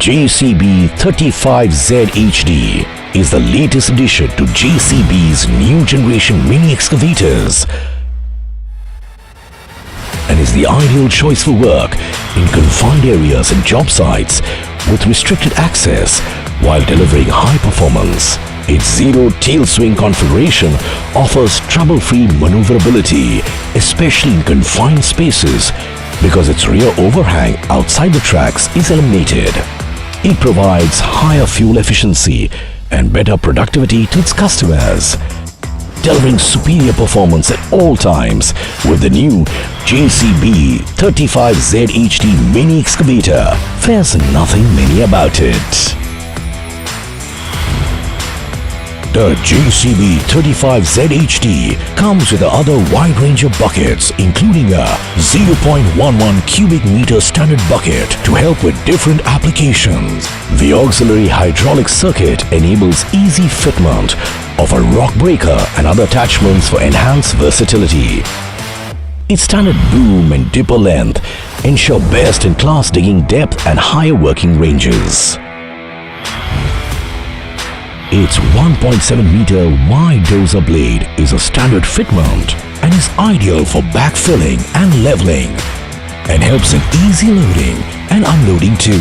JCB 35Z HD is the latest addition to JCB's new generation mini excavators and is the ideal choice for work in confined areas and job sites with restricted access while delivering high performance. Its zero tail swing configuration offers trouble-free maneuverability, especially in confined spaces, because its rear overhang outside the tracks is eliminated. It provides higher fuel efficiency and better productivity to its customers, delivering superior performance at all times with the new JCB 35Z HD mini excavator. There's nothing mini about it. The JCB 35Z HD comes with other wide range of buckets, including a 0.11 cubic meter standard bucket to help with different applications. The auxiliary hydraulic circuit enables easy fitment of a rock breaker and other attachments for enhanced versatility. Its standard boom and dipper length ensure best-in-class digging depth and higher working ranges. Its 1.7 meter wide dozer blade is a standard fitment and is ideal for backfilling and leveling and helps in easy loading and unloading too.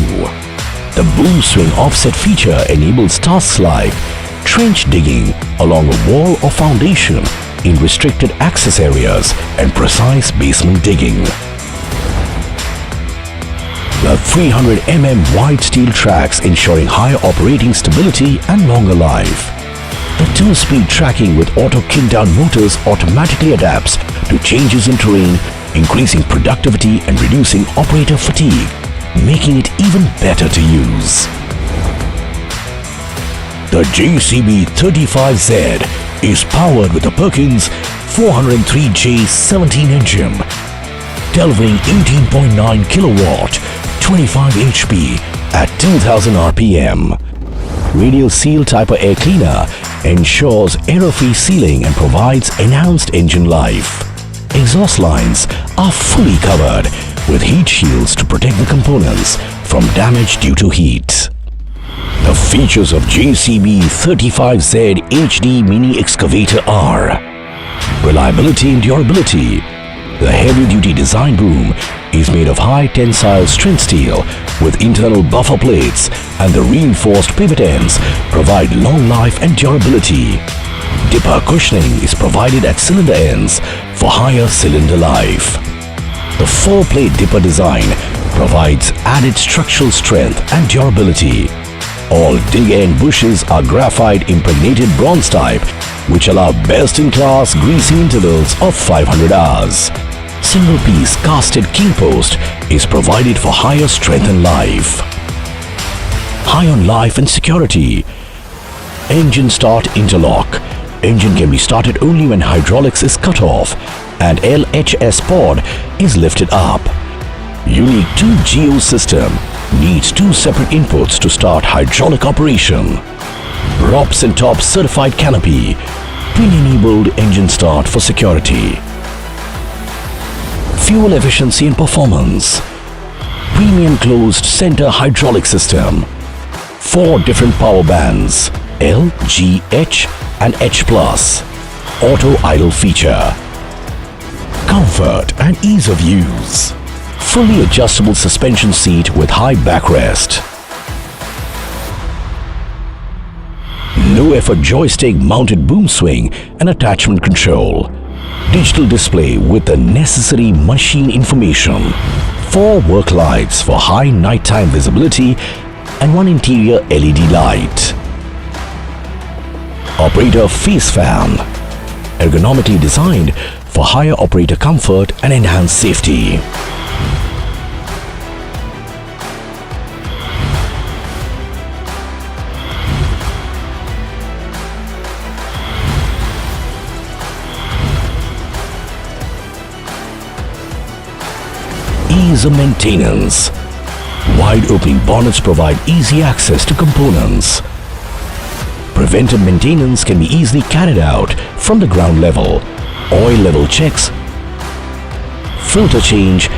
The boom swing offset feature enables tasks like trench digging along a wall or foundation in restricted access areas and precise basement digging. The 300 mm wide steel tracks ensuring higher operating stability and longer life. The 2-speed tracking with auto kick-down motors automatically adapts to changes in terrain, increasing productivity and reducing operator fatigue, making it even better to use. The JCB 35Z is powered with a Perkins 403J17 engine, delivering 18.9 kilowatt, 25 HP at 2000 RPM. Radial seal type air cleaner ensures error-free sealing and provides enhanced engine life. Exhaust lines are fully covered with heat shields to protect the components from damage due to heat. The features of JCB 35Z HD mini excavator are reliability and durability. The heavy-duty design boom is made of high tensile strength steel with internal buffer plates, and the reinforced pivot ends provide long life and durability. Dipper cushioning is provided at cylinder ends for higher cylinder life. The 4-plate dipper design provides added structural strength and durability. All dig end bushes are graphite impregnated bronze type, which allow best-in-class greasing intervals of 500 hours. Single-piece casted king post is provided for higher strength and life. High on life and security. Engine start interlock. Engine can be started only when hydraulics is cut off and LHS pod is lifted up. Unique 2GO system needs 2 separate inputs to start hydraulic operation. ROPS and TOPS certified canopy. Pin-enabled engine start for security. Fuel efficiency and performance. Premium closed center hydraulic system. 4 different power bands, L, G, H and H+. Auto idle feature. Comfort and ease of use. Fully adjustable suspension seat with high backrest. Low effort joystick mounted boom swing and attachment control. Digital display with the necessary machine information. 4 work lights for high nighttime visibility and 1 interior LED light. Operator face fan. Ergonomically designed for higher operator comfort and enhanced safety. Ease of maintenance. Wide opening bonnets provide easy access to components. Preventive maintenance can be easily carried out from the ground level. Oil level checks, filter change,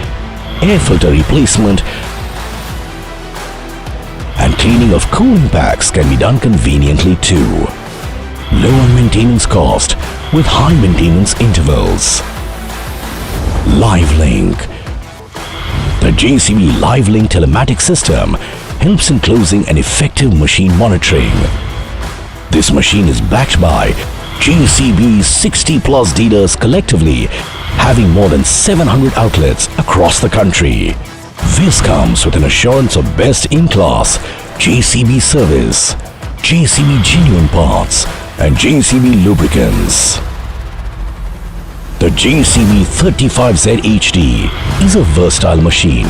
air filter replacement and cleaning of cooling packs can be done conveniently too. Lower maintenance cost with high maintenance intervals. LiveLink. The JCB LiveLink telematic system helps in closing and effective machine monitoring. This machine is backed by JCB 60+ dealers collectively, having more than 700 outlets across the country. This comes with an assurance of best-in-class JCB service, JCB genuine parts, and JCB lubricants. The JCB 35Z HD is a versatile machine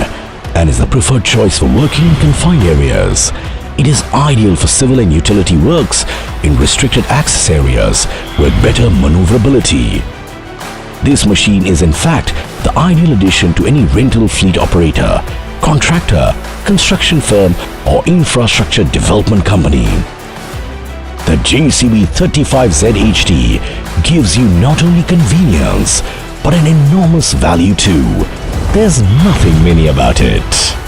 and is the preferred choice for working in confined areas. It is ideal for civil and utility works in restricted access areas with better maneuverability. This machine is in fact the ideal addition to any rental fleet operator, contractor, construction firm or infrastructure development company. The JCB 35Z HD gives you not only convenience but an enormous value too. There's nothing mini about it.